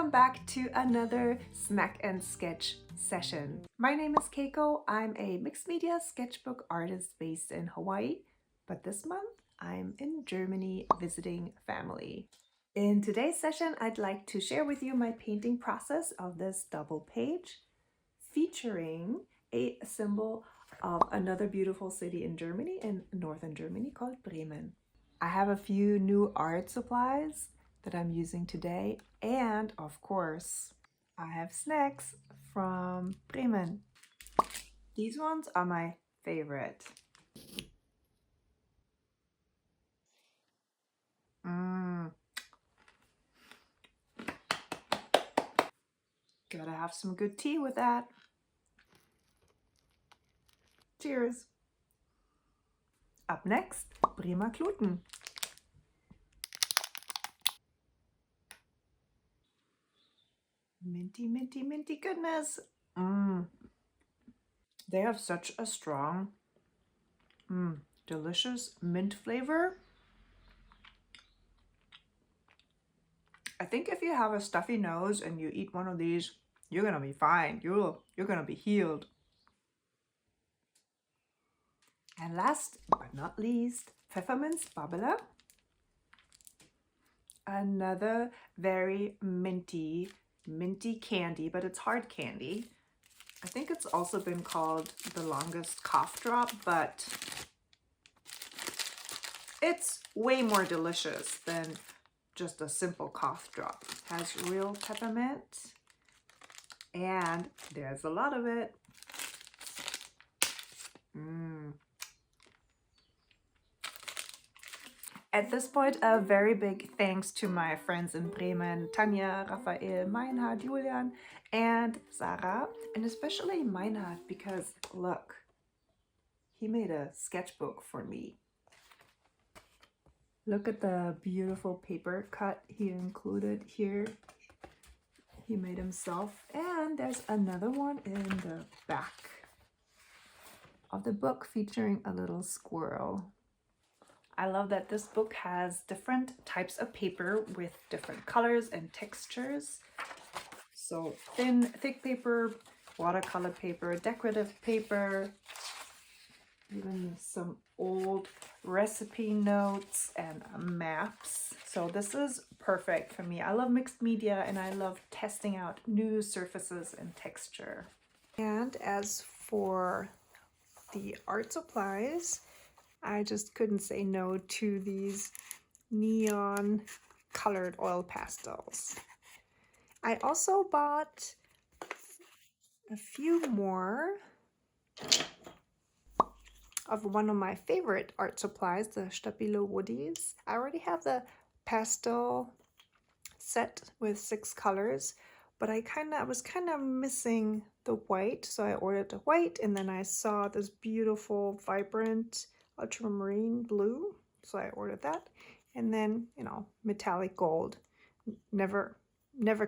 Welcome back to another Smack and Sketch session. My name is Keiko. I'm a mixed media sketchbook artist based in Hawaii, but this month I'm in Germany visiting family. In today's session, I'd like to share with you my painting process of this double page featuring a symbol of another beautiful city in Germany, in northern Germany, called Bremen. I have a few new art supplies that I'm using today, and of course I have snacks from Bremen. These ones are my favorite. Gotta have some good tea with that. Cheers. Up next, Bremer Kluten. Minty, minty, minty goodness. They have such a strong, delicious mint flavor. I think if you have a stuffy nose and you eat one of these, you're gonna be fine. You're gonna be healed. And last but not least, Pfefferminz Babbeler. Another very minty candy, but it's hard candy. I think it's also been called the longest cough drop, but it's way more delicious than just a simple cough drop. It has real peppermint, and there's a lot of it. At this point, a very big thanks to my friends in Bremen, Tanja, Raphael, Meinhard, Julian, and Sarah, and especially Meinhard, because look, he made a sketchbook for me. Look at the beautiful paper cut he included here. He made himself, and there's another one in the back of the book featuring a little squirrel. I love that this book has different types of paper with different colors and textures. So thin, thick paper, watercolor paper, decorative paper, even some old recipe notes and maps. So this is perfect for me. I love mixed media and I love testing out new surfaces and texture. And as for the art supplies, I just couldn't say no to these neon colored oil pastels. I also bought a few more of one of my favorite art supplies, the Stabilo woodies. I already have the pastel set with 6 colors, but I was kind of missing the white, so I ordered the white, and then I saw this beautiful vibrant ultramarine blue, so I ordered that. And then, you know, metallic gold. Never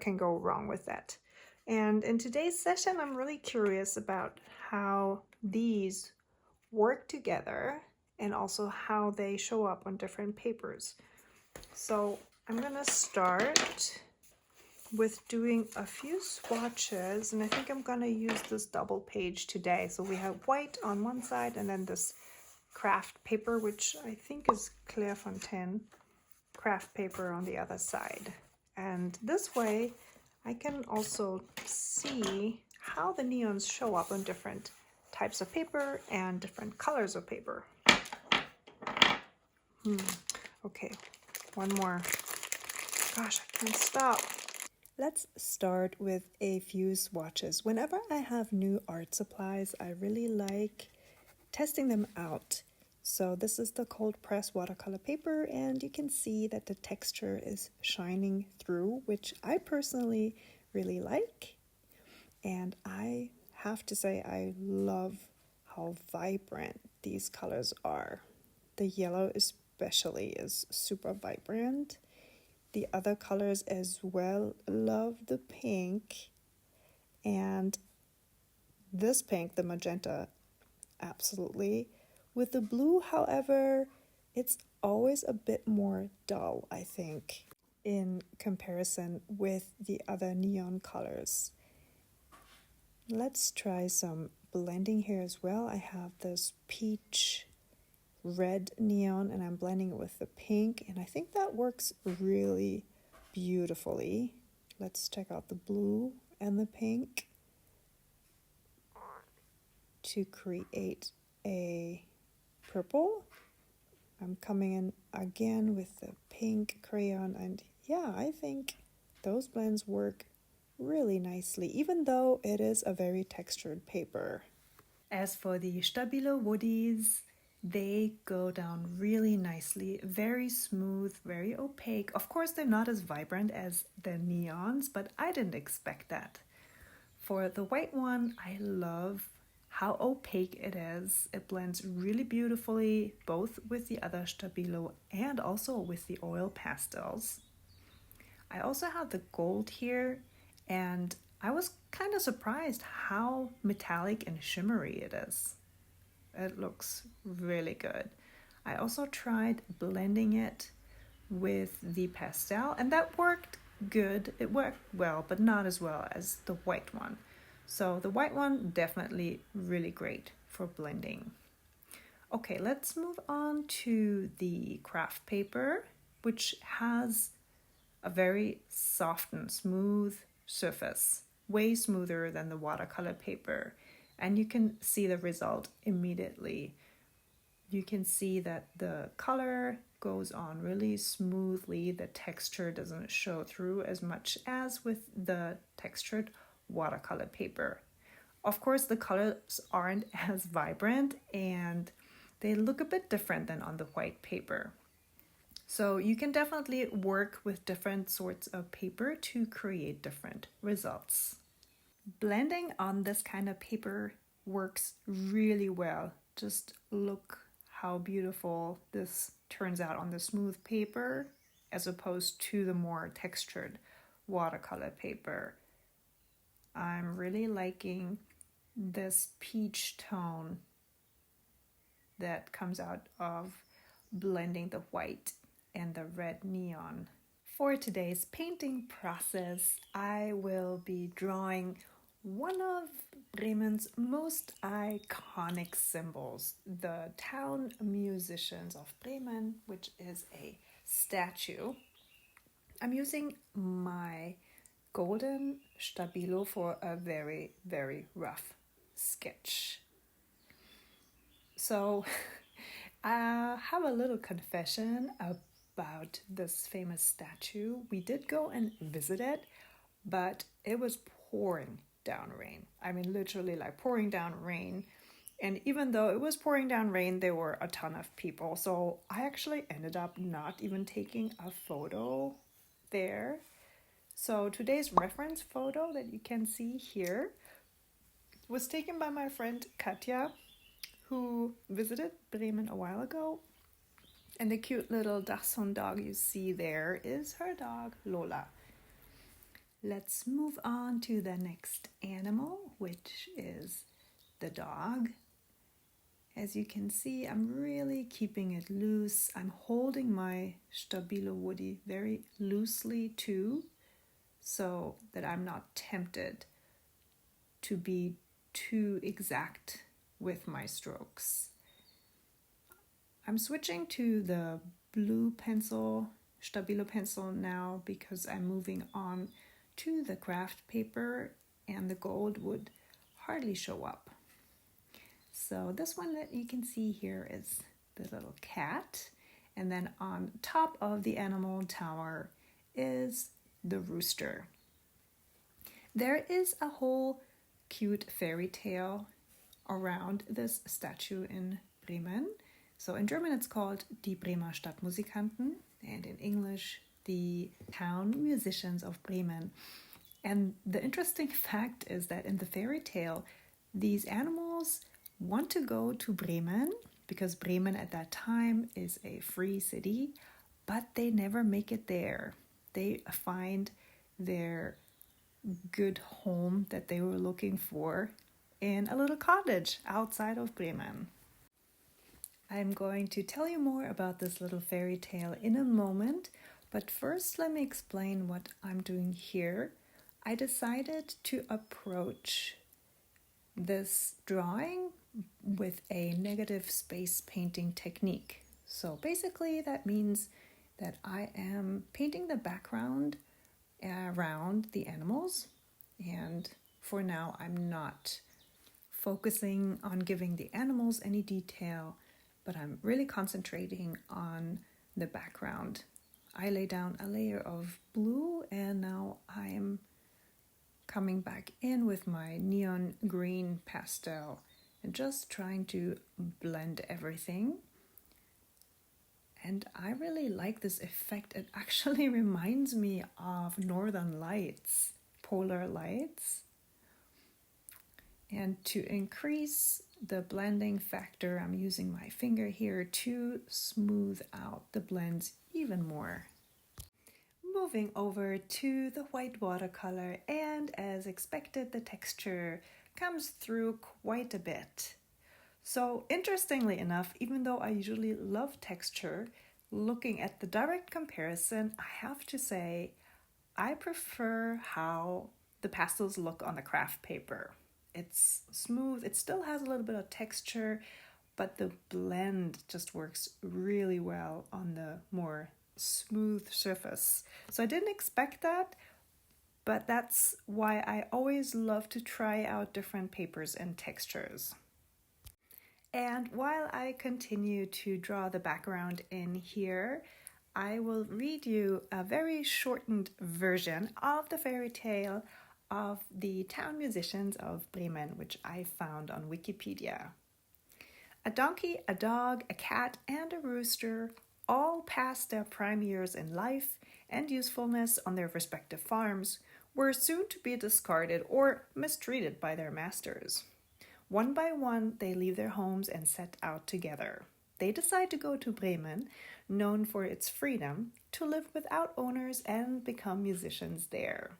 can go wrong with that. And in today's session, I'm really curious about how these work together and also how they show up on different papers. So I'm gonna start with doing a few swatches, and I think I'm gonna use this double page today. So we have white on one side and then this craft paper, which I think is Clairefontaine craft paper on the other side. And this way I can also see how the neons show up on different types of paper and different colors of paper. Okay, one more. Gosh, I can't stop. Let's start with a few swatches. Whenever I have new art supplies, I really like testing them out. So this is the cold press watercolor paper, and you can see that the texture is shining through, which I personally really like. And I have to say I love how vibrant these colors are. The yellow especially is super vibrant. The other colors as well, love the pink, and this pink, the magenta, absolutely. With the blue, however, it's always a bit more dull, I think. in comparison with the other neon colors. Let's try some blending here as well. I have this peach red neon and I'm blending it with the pink, and I think that works really beautifully. Let's check out the blue and the pink to create a purple. I'm coming in again with the pink crayon, and yeah, I think those blends work really nicely, even though it is a very textured paper. As for the Stabilo woodies, they go down really nicely, very smooth, very opaque. Of course, they're not as vibrant as the neons, but I didn't expect that. For the white one, I love how opaque it is. It blends really beautifully, both with the other Stabilo and also with the oil pastels. I also have the gold here, and I was kind of surprised how metallic and shimmery it is. It looks really good. I also tried blending it with the pastel, and that worked good. It worked well, but not as well as the white one. So the white one, definitely really great for blending. Okay, let's move on to the craft paper, which has a very soft and smooth surface, way smoother than the watercolor paper. And you can see the result immediately. You can see that the color goes on really smoothly. The texture doesn't show through as much as with the textured watercolor paper. Of course, the colors aren't as vibrant and they look a bit different than on the white paper. So you can definitely work with different sorts of paper to create different results. Blending on this kind of paper works really well. Just look how beautiful this turns out on the smooth paper as opposed to the more textured watercolor paper. I'm really liking this peach tone that comes out of blending the white and the red neon. For today's painting process, I will be drawing one of Bremen's most iconic symbols, the town musicians of Bremen, which is a statue. I'm using my golden Stabilo for a very, very rough sketch. So I have a little confession about this famous statue. We did go and visit it, but it was pouring down rain. I mean, literally like pouring down rain. And even though it was pouring down rain, there were a ton of people. So I actually ended up not even taking a photo there. So today's reference photo that you can see here was taken by my friend Katja, who visited Bremen a while ago. And the cute little dachshund dog you see there is her dog, Lola. Let's move on to the next animal, which is the dog. As you can see, I'm really keeping it loose. I'm holding my Stabilo woody very loosely too, so that I'm not tempted to be too exact with my strokes. I'm switching to the blue pencil, Stabilo pencil now, because I'm moving on to the craft paper and the gold would hardly show up. So this one that you can see here is the little cat, and then on top of the animal tower is the rooster. There is a whole cute fairy tale around this statue in Bremen. So in German it's called Die Bremer Stadtmusikanten, and in English the town musicians of Bremen. And the interesting fact is that in the fairy tale, these animals want to go to Bremen because Bremen at that time is a free city, but they never make it there. They find their good home that they were looking for in a little cottage outside of Bremen. I'm going to tell you more about this little fairy tale in a moment, But first, let me explain what I'm doing here. I decided to approach this drawing with a negative space painting technique. So basically that means that I am painting the background around the animals, and for now I'm not focusing on giving the animals any detail, but I'm really concentrating on the background. I lay down a layer of blue and now I'm coming back in with my neon green pastel and just trying to blend everything. And I really like this effect. It actually reminds me of northern lights, polar lights. And to increase the blending factor, I'm using my finger here to smooth out the blends even more. Moving over to the white watercolor, and as expected, the texture comes through quite a bit. So interestingly enough, even though I usually love texture, looking at the direct comparison, I have to say I prefer how the pastels look on the craft paper. It's smooth, it still has a little bit of texture, but the blend just works really well on the more smooth surface. So I didn't expect that, but that's why I always love to try out different papers and textures. And while I continue to draw the background in here, I will read you a very shortened version of the fairy tale of the town musicians of Bremen, which I found on Wikipedia. A donkey, a dog, a cat, and a rooster all passed their prime years in life and usefulness on their respective farms, were soon to be discarded or mistreated by their masters. One by one, they leave their homes and set out together. They decide to go to Bremen, known for its freedom, to live without owners and become musicians there.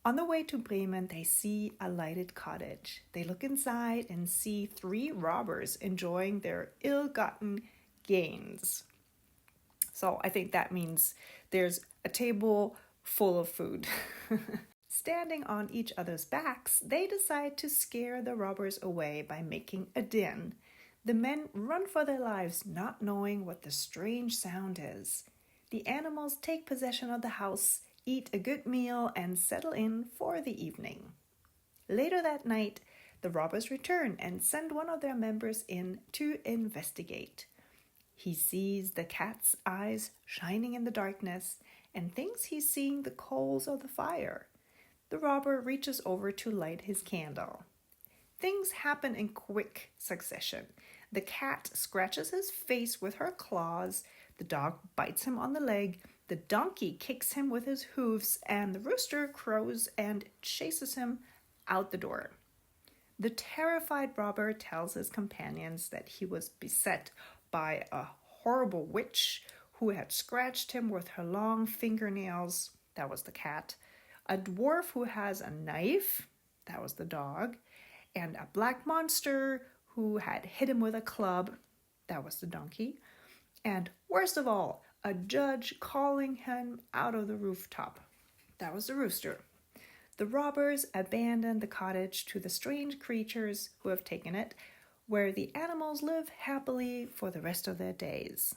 On the way to Bremen, they see a lighted cottage. They look inside and see 3 robbers enjoying their ill-gotten gains. So I think that means there's a table full of food. Standing on each other's backs, they decide to scare the robbers away by making a din. The men run for their lives, not knowing what the strange sound is. The animals take possession of the house, eat a good meal, and settle in for the evening. Later that night, the robbers return and send one of their members in to investigate. He sees the cat's eyes shining in the darkness and thinks he's seeing the coals of the fire. The robber reaches over to light his candle. Things happen in quick succession. The cat scratches his face with her claws, the dog bites him on the leg, the donkey kicks him with his hooves, and the rooster crows and chases him out the door. The terrified robber tells his companions that he was beset by a horrible witch who had scratched him with her long fingernails, that was the cat, a dwarf who has a knife, that was the dog, and a black monster who had hit him with a club, that was the donkey, and worst of all, a judge calling him out of the rooftop, that was the rooster. The robbers abandon the cottage to the strange creatures who have taken it, where the animals live happily for the rest of their days.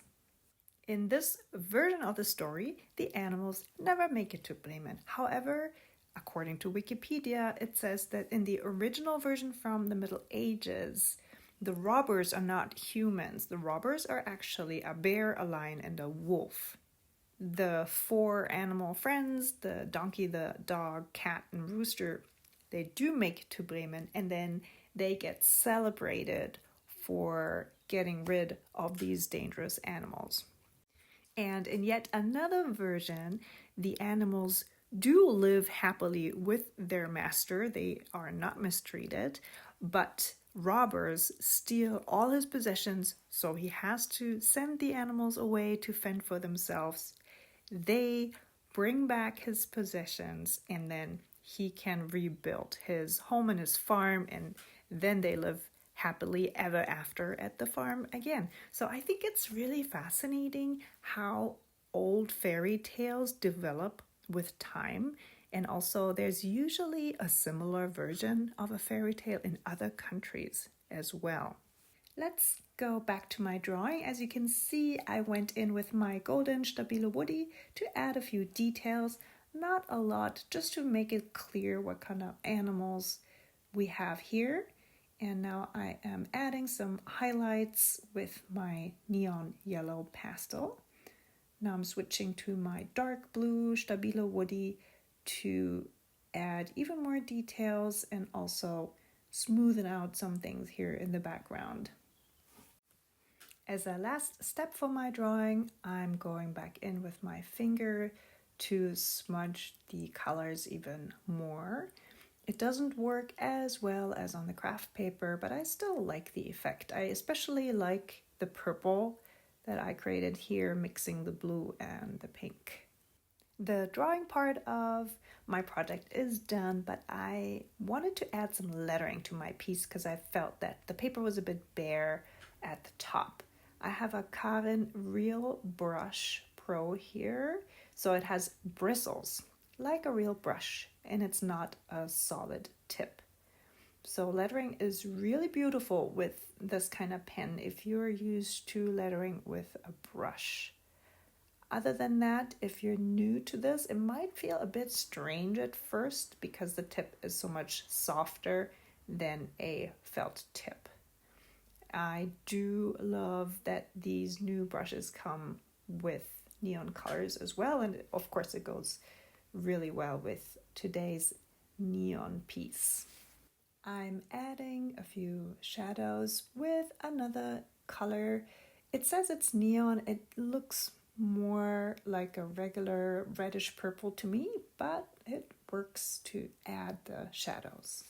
In this version of the story, the animals never make it to Bremen. However, according to Wikipedia, it says that in the original version from the Middle Ages, the robbers are not humans. The robbers are actually a bear, a lion, and a wolf. The 4 animal friends, the donkey, the dog, cat, and rooster, they do make it to Bremen, and then they get celebrated for getting rid of these dangerous animals. And in yet another version, the animals do live happily with their master. They are not mistreated, but robbers steal all his possessions, so he has to send the animals away to fend for themselves. They bring back his possessions, and then he can rebuild his home and his farm, and then they live happily ever after at the farm again. So I think it's really fascinating how old fairy tales develop with time. And also, there's usually a similar version of a fairy tale in other countries as well. Let's go back to my drawing. As you can see, I went in with my golden Stabilo woody to add a few details. Not a lot, just to make it clear what kind of animals we have here. And now I am adding some highlights with my neon yellow pastel. Now I'm switching to my dark blue Stabilo woody to add even more details and also smoothen out some things here in the background. As a last step for my drawing, I'm going back in with my finger to smudge the colors even more. It doesn't work as well as on the craft paper, but I still like the effect. I especially like the purple that I created here, mixing the blue and the pink. The drawing part of my project is done, but I wanted to add some lettering to my piece because I felt that the paper was a bit bare at the top. I have a Karin Real Brush Pro here, so it has bristles like a real brush, and it's not a solid tip. So lettering is really beautiful with this kind of pen if you're used to lettering with a brush. Other than that, if you're new to this, it might feel a bit strange at first because the tip is so much softer than a felt tip. I do love that these new brushes come with neon colors as well, and of course it goes really well with today's neon piece. I'm adding a few shadows with another color. It says it's neon. It looks more like a regular reddish purple to me, but it works to add the shadows.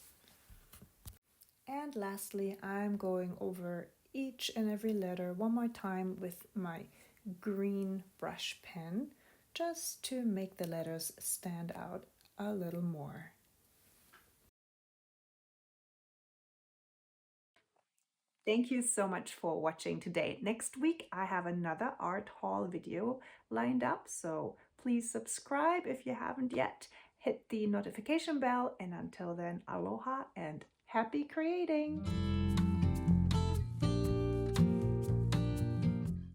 And lastly, I'm going over each and every letter one more time with my green brush pen, just to make the letters stand out a little more. Thank you so much for watching today. Next week, I have another art haul video lined up, so please subscribe if you haven't yet. Hit the notification bell, and until then, aloha and happy creating!